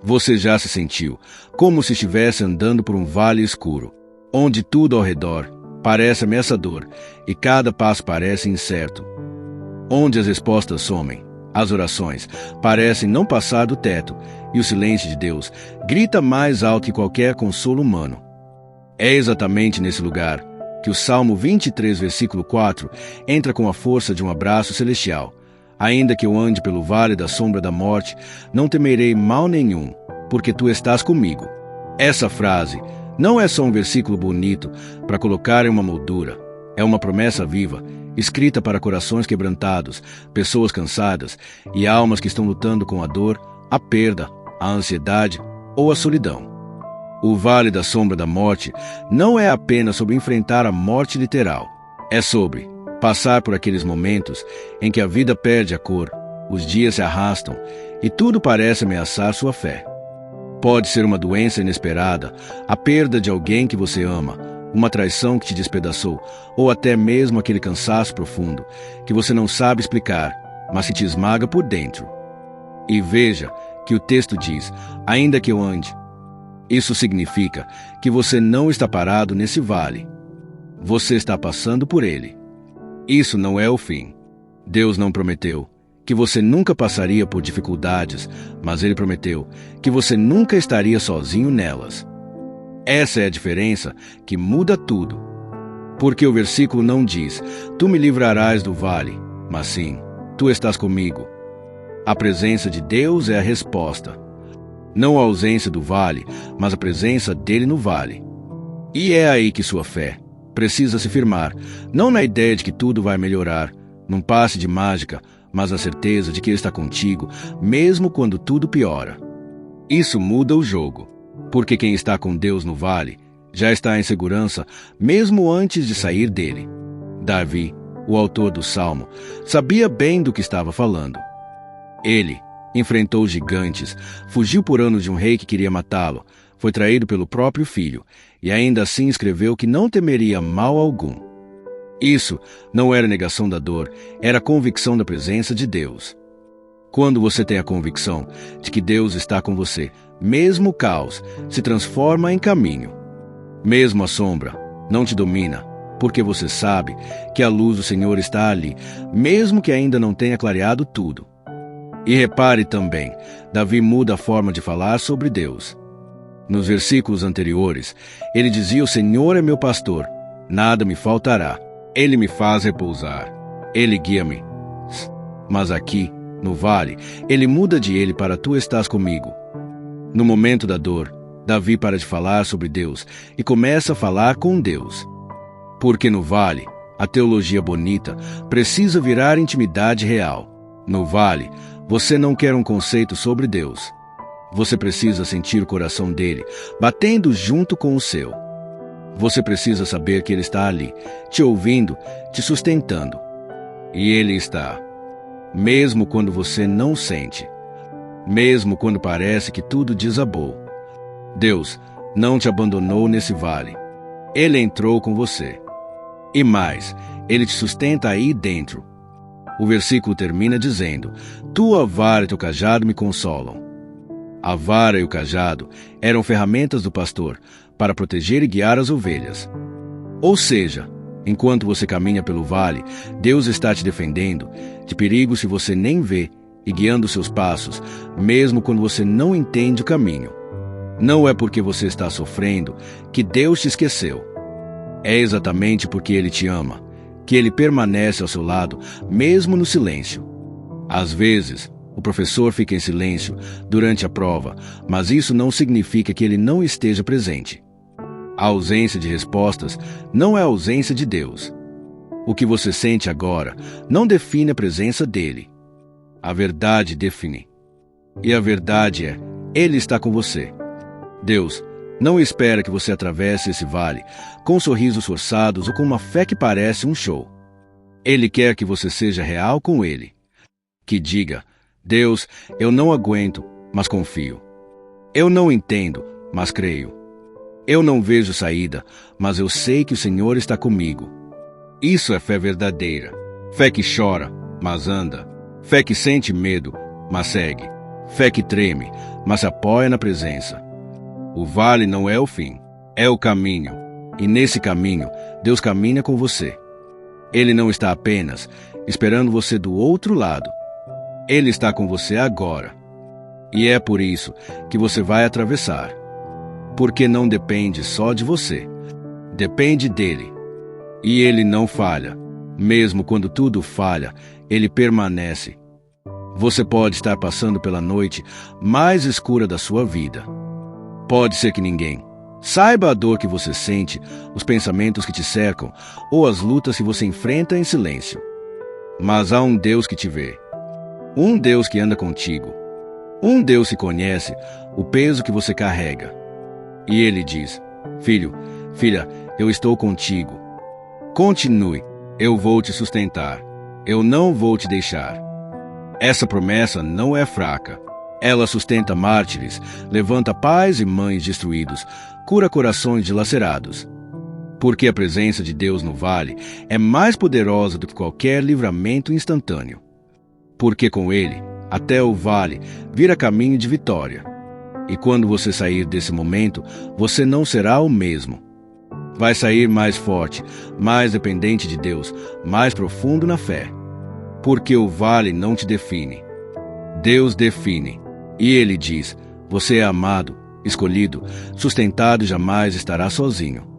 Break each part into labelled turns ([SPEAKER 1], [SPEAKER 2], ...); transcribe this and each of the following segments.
[SPEAKER 1] Você já se sentiu como se estivesse andando por um vale escuro, onde tudo ao redor parece ameaçador e cada passo parece incerto, onde as respostas somem, as orações parecem não passar do teto e o silêncio de Deus grita mais alto que qualquer consolo humano. É exatamente nesse lugar que o Salmo 23, versículo 4, entra com a força de um abraço celestial. Ainda que eu ande pelo vale da sombra da morte, não temerei mal nenhum, porque tu estás comigo. Essa frase não é só um versículo bonito para colocar em uma moldura. É uma promessa viva, escrita para corações quebrantados, pessoas cansadas e almas que estão lutando com a dor, a perda, a ansiedade ou a solidão. O vale da sombra da morte não é apenas sobre enfrentar a morte literal. É sobre passar por aqueles momentos em que a vida perde a cor, os dias se arrastam e tudo parece ameaçar sua fé. Pode ser uma doença inesperada, a perda de alguém que você ama, uma traição que te despedaçou, ou até mesmo aquele cansaço profundo que você não sabe explicar, mas que te esmaga por dentro. E veja que o texto diz, ainda que eu ande. Isso significa que você não está parado nesse vale. Você está passando por ele. Isso não é o fim. Deus não prometeu que você nunca passaria por dificuldades, mas Ele prometeu que você nunca estaria sozinho nelas. Essa é a diferença que muda tudo. Porque o versículo não diz, tu me livrarás do vale, mas sim, tu estás comigo. A presença de Deus é a resposta. Não a ausência do vale, mas a presença dele no vale. E é aí que sua fé precisa se firmar, não na ideia de que tudo vai melhorar, num passe de mágica, mas na certeza de que Ele está contigo, mesmo quando tudo piora. Isso muda o jogo, porque quem está com Deus no vale já está em segurança, mesmo antes de sair dele. Davi, o autor do Salmo, sabia bem do que estava falando. Ele enfrentou gigantes, fugiu por anos de um rei que queria matá-lo, foi traído pelo próprio filho, e ainda assim escreveu que não temeria mal algum. Isso não era negação da dor, era convicção da presença de Deus. Quando você tem a convicção de que Deus está com você, mesmo o caos se transforma em caminho. Mesmo a sombra não te domina, porque você sabe que a luz do Senhor está ali, mesmo que ainda não tenha clareado tudo. E repare também, Davi muda a forma de falar sobre Deus. Nos versículos anteriores, ele dizia, o Senhor é meu pastor, nada me faltará. Ele me faz repousar, ele guia-me. Mas aqui, no vale, ele muda de ele para tu estás comigo. No momento da dor, Davi para de falar sobre Deus e começa a falar com Deus. Porque no vale, a teologia bonita precisa virar intimidade real. No vale, você não quer um conceito sobre Deus. Você precisa sentir o coração dele, batendo junto com o seu. Você precisa saber que ele está ali, te ouvindo, te sustentando. E ele está. Mesmo quando você não sente. Mesmo quando parece que tudo desabou. Deus não te abandonou nesse vale. Ele entrou com você. E mais, ele te sustenta aí dentro. O versículo termina dizendo, tua vara e teu cajado me consolam. A vara e o cajado eram ferramentas do pastor para proteger e guiar as ovelhas. Ou seja, enquanto você caminha pelo vale, Deus está te defendendo de perigos que você nem vê e guiando seus passos, mesmo quando você não entende o caminho. Não é porque você está sofrendo que Deus te esqueceu. É exatamente porque Ele te ama, que Ele permanece ao seu lado, mesmo no silêncio. Às vezes, o professor fica em silêncio durante a prova, mas isso não significa que ele não esteja presente. A ausência de respostas não é a ausência de Deus. O que você sente agora não define a presença dele. A verdade define. E a verdade é, Ele está com você. Deus não espera que você atravesse esse vale com sorrisos forçados ou com uma fé que parece um show. Ele quer que você seja real com Ele. Que diga, Deus, eu não aguento, mas confio. Eu não entendo, mas creio. Eu não vejo saída, mas eu sei que o Senhor está comigo. Isso é fé verdadeira. Fé que chora, mas anda. Fé que sente medo, mas segue. Fé que treme, mas se apoia na presença. O vale não é o fim, é o caminho. E nesse caminho, Deus caminha com você. Ele não está apenas esperando você do outro lado. Ele está com você agora. E é por isso que você vai atravessar. Porque não depende só de você. Depende dele. E ele não falha. Mesmo quando tudo falha, ele permanece. Você pode estar passando pela noite mais escura da sua vida. Pode ser que ninguém saiba a dor que você sente, os pensamentos que te cercam ou as lutas que você enfrenta em silêncio. Mas há um Deus que te vê. Um Deus que anda contigo. Um Deus que conhece o peso que você carrega. E ele diz: filho, filha, eu estou contigo. Continue, eu vou te sustentar. Eu não vou te deixar. Essa promessa não é fraca. Ela sustenta mártires, levanta pais e mães destruídos, cura corações dilacerados. Porque a presença de Deus no vale é mais poderosa do que qualquer livramento instantâneo. Porque com ele, até o vale vira caminho de vitória. E quando você sair desse momento, você não será o mesmo. Vai sair mais forte, mais dependente de Deus, mais profundo na fé. Porque o vale não te define. Deus define. E ele diz: você é amado, escolhido, sustentado e jamais estará sozinho.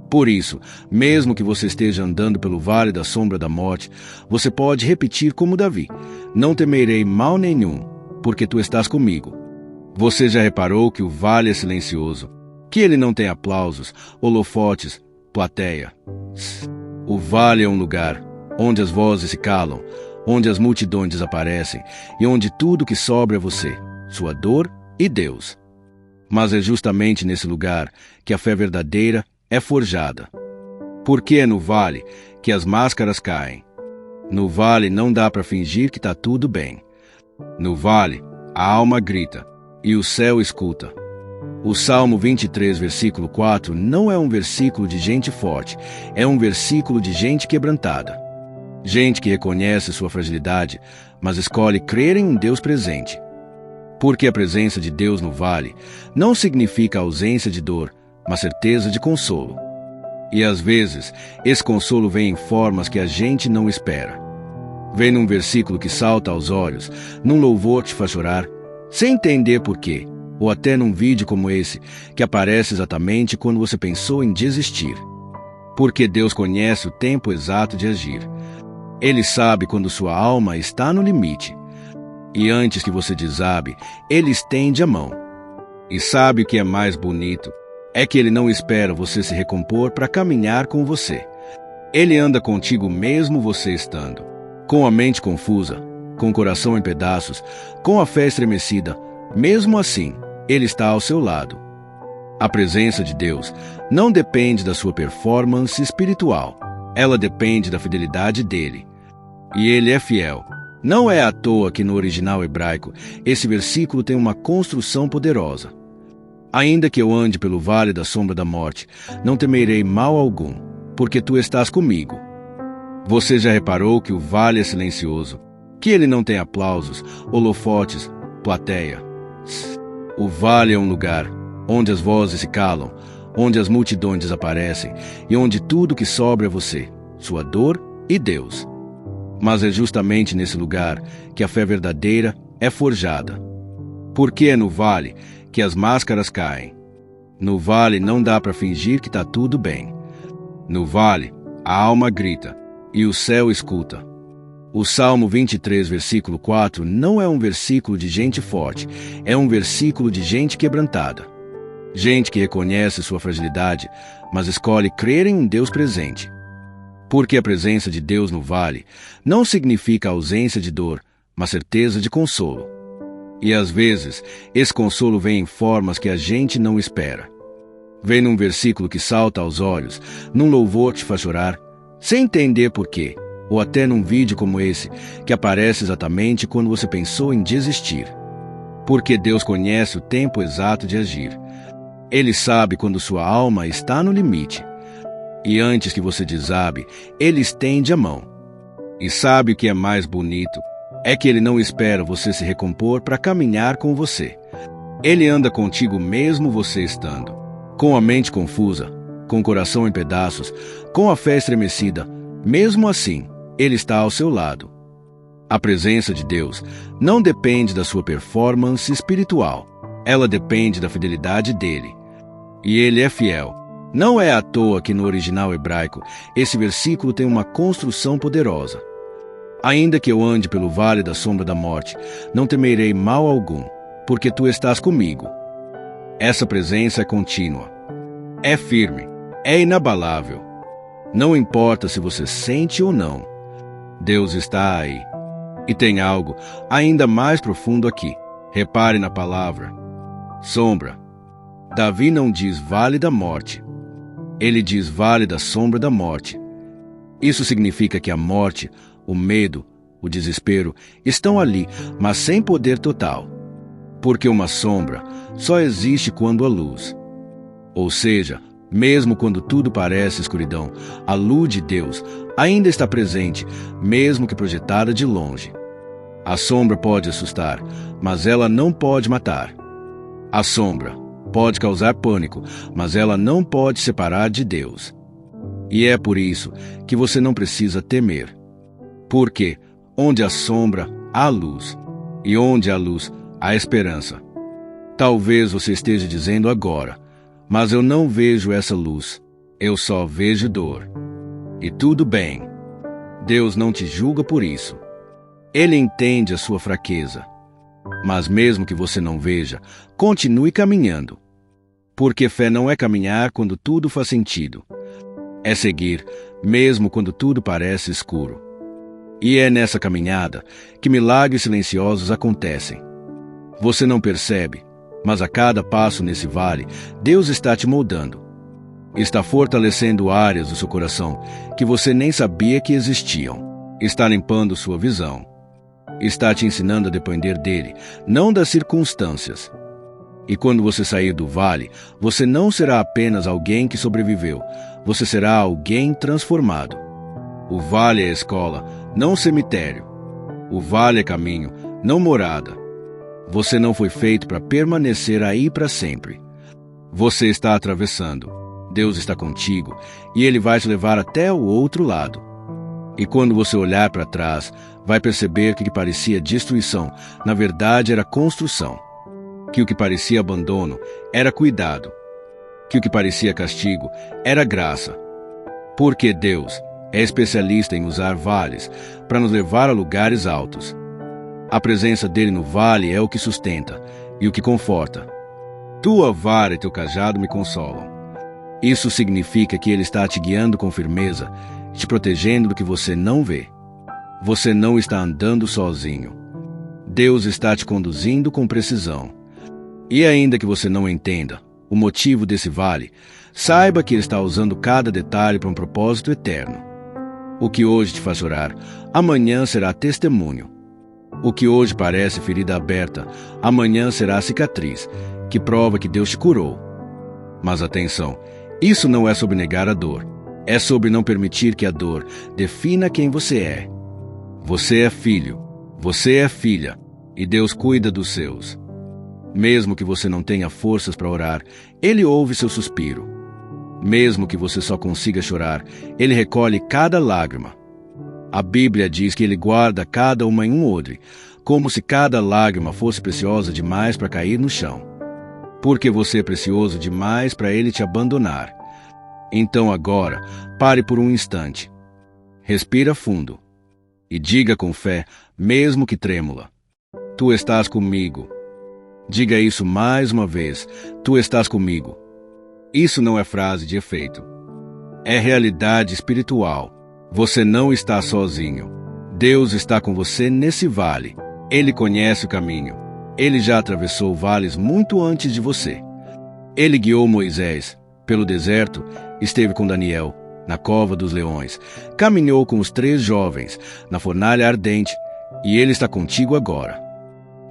[SPEAKER 1] Por isso, mesmo que você esteja andando pelo vale da sombra da morte, você pode repetir como Davi: não temerei mal nenhum, porque tu estás comigo. Você já reparou que o vale é silencioso, que ele não tem aplausos, holofotes, plateia. O vale é um lugar onde as vozes se calam, onde as multidões desaparecem e onde tudo que sobra é você, sua dor e Deus. Mas é justamente nesse lugar que a fé verdadeira é forjada. Porque é no vale que as máscaras caem. No vale não dá para fingir que está tudo bem. No vale, a alma grita e o céu escuta. O Salmo 23, versículo 4, não é um versículo de gente forte, é um versículo de gente quebrantada. Gente que reconhece sua fragilidade, mas escolhe crer em um Deus presente. Porque a presença de Deus no vale não significa ausência de dor, mas certeza de consolo. E às vezes, esse consolo vem em formas que a gente não espera. Vem num versículo que salta aos olhos, num louvor que te faz chorar, sem entender por quê, ou até num vídeo como esse, que aparece exatamente quando você pensou em desistir. Porque Deus conhece o tempo exato de agir. Ele sabe quando sua alma está no limite. E antes que você desabe, Ele estende a mão. E sabe o que é mais bonito? É que Ele não espera você se recompor para caminhar com você. Ele anda contigo mesmo você estando. Com a mente confusa, com o coração em pedaços, com a fé estremecida, mesmo assim, Ele está ao seu lado. A presença de Deus não depende da sua performance espiritual. Ela depende da fidelidade dEle. E Ele é fiel. Não é à toa que no original hebraico, esse versículo tem uma construção poderosa. Ainda que eu ande pelo vale da sombra da morte, não temerei mal algum, porque tu estás comigo. Você já reparou que o vale é silencioso, que ele não tem aplausos, holofotes, plateia. O vale é um lugar onde as vozes se calam, onde as multidões desaparecem e onde tudo que sobra é você, sua dor e Deus. Mas é justamente nesse lugar que a fé verdadeira é forjada. Porque é no vale que as máscaras caem. No vale não dá para fingir que está tudo bem. No vale, a alma grita e o céu escuta. O Salmo 23, versículo 4, não é um versículo de gente forte, é um versículo de gente quebrantada. Gente que reconhece sua fragilidade, mas escolhe crer em um Deus presente. Porque a presença de Deus no vale não significa ausência de dor, mas certeza de consolo. E às vezes, esse consolo vem em formas que a gente não espera. Vem num versículo que salta aos olhos, num louvor que te faz chorar, sem entender por quê, ou até num vídeo como esse, que aparece exatamente quando você pensou em desistir. Porque Deus conhece o tempo exato de agir. Ele sabe quando sua alma está no limite. E antes que você desabe, Ele estende a mão. E sabe o que é mais bonito? é que Ele não espera você se recompor para caminhar com você. Ele anda contigo mesmo você estando, com a mente confusa, com o coração em pedaços, com a fé estremecida. Mesmo assim, Ele está ao seu lado. A presença de Deus não depende da sua performance espiritual. Ela depende da fidelidade dele. E Ele é fiel. Não é à toa que no original hebraico esse versículo tem uma construção poderosa. Ainda que eu ande pelo vale da sombra da morte, não temerei mal algum, porque tu estás comigo. Essa presença é contínua, é firme, é inabalável. Não importa se você sente ou não, Deus está aí. E tem algo ainda mais profundo aqui. Repare na palavra sombra. Davi não diz vale da morte. Ele diz vale da sombra da morte. Isso significa que a morte, o medo, o desespero estão ali, mas sem poder total. Porque uma sombra só existe quando há luz. Ou seja, mesmo quando tudo parece escuridão, a luz de Deus ainda está presente, mesmo que projetada de longe. A sombra pode assustar, mas ela não pode matar. A sombra pode causar pânico, mas ela não pode separar de Deus. E é por isso que você não precisa temer. Porque onde há sombra, há luz. E onde há luz, há esperança. Talvez você esteja dizendo agora, mas eu não vejo essa luz. Eu só vejo dor. E tudo bem. Deus não te julga por isso. Ele entende a sua fraqueza. Mas mesmo que você não veja, continue caminhando. Porque fé não é caminhar quando tudo faz sentido. É seguir, mesmo quando tudo parece escuro. E é nessa caminhada que milagres silenciosos acontecem. Você não percebe, mas a cada passo nesse vale, Deus está te moldando. Está fortalecendo áreas do seu coração que você nem sabia que existiam. Está limpando sua visão. Está te ensinando a depender dele, não das circunstâncias. E quando você sair do vale, você não será apenas alguém que sobreviveu, você será alguém transformado. O vale é escola, não cemitério. O vale é caminho, não morada. Você não foi feito para permanecer aí para sempre. Você está atravessando. Deus está contigo e Ele vai te levar até o outro lado. E quando você olhar para trás, vai perceber que o que parecia destruição, na verdade era construção. Que o que parecia abandono era cuidado. Que o que parecia castigo era graça. Porque Deus é especialista em usar vales para nos levar a lugares altos. A presença dele no vale é o que sustenta e o que conforta. Tua vara e teu cajado me consolam. Isso significa que ele está te guiando com firmeza, te protegendo do que você não vê. Você não está andando sozinho. Deus está te conduzindo com precisão. E ainda que você não entenda o motivo desse vale, saiba que Ele está usando cada detalhe para um propósito eterno. O que hoje te faz chorar, amanhã será testemunho. O que hoje parece ferida aberta, amanhã será cicatriz, que prova que Deus te curou. Mas atenção, isso não é sobre negar a dor. É sobre não permitir que a dor defina quem você é. Você é filho, você é filha, e Deus cuida dos seus. Mesmo que você não tenha forças para orar, Ele ouve seu suspiro. Mesmo que você só consiga chorar, Ele recolhe cada lágrima. A Bíblia diz que Ele guarda cada uma em um odre, como se cada lágrima fosse preciosa demais para cair no chão. Porque você é precioso demais para Ele te abandonar. Então agora, pare por um instante. Respira fundo. E diga com fé, mesmo que trêmula: Tu estás comigo. Diga isso mais uma vez: Tu estás comigo. Isso não é frase de efeito. É realidade espiritual. Você não está sozinho. Deus está com você nesse vale. Ele conhece o caminho. Ele já atravessou vales muito antes de você. Ele guiou Moisés pelo deserto, esteve com Daniel na cova dos leões, caminhou com os 3 jovens na fornalha ardente, e Ele está contigo agora.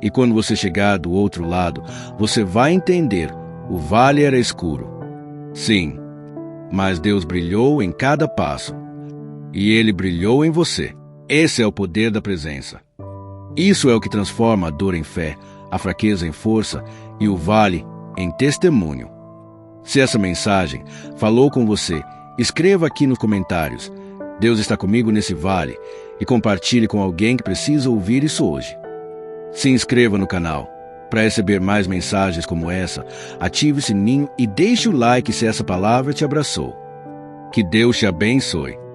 [SPEAKER 1] E quando você chegar do outro lado, você vai entender: o vale era escuro. Sim, mas Deus brilhou em cada passo. E Ele brilhou em você. Esse é o poder da presença. Isso é o que transforma a dor em fé, a fraqueza em força e o vale em testemunho. Se essa mensagem falou com você, escreva aqui nos comentários: Deus está comigo nesse vale, e compartilhe com alguém que precisa ouvir isso hoje. Se inscreva no canal. Para receber mais mensagens como essa, ative o sininho e deixe o like se essa palavra te abraçou. Que Deus te abençoe.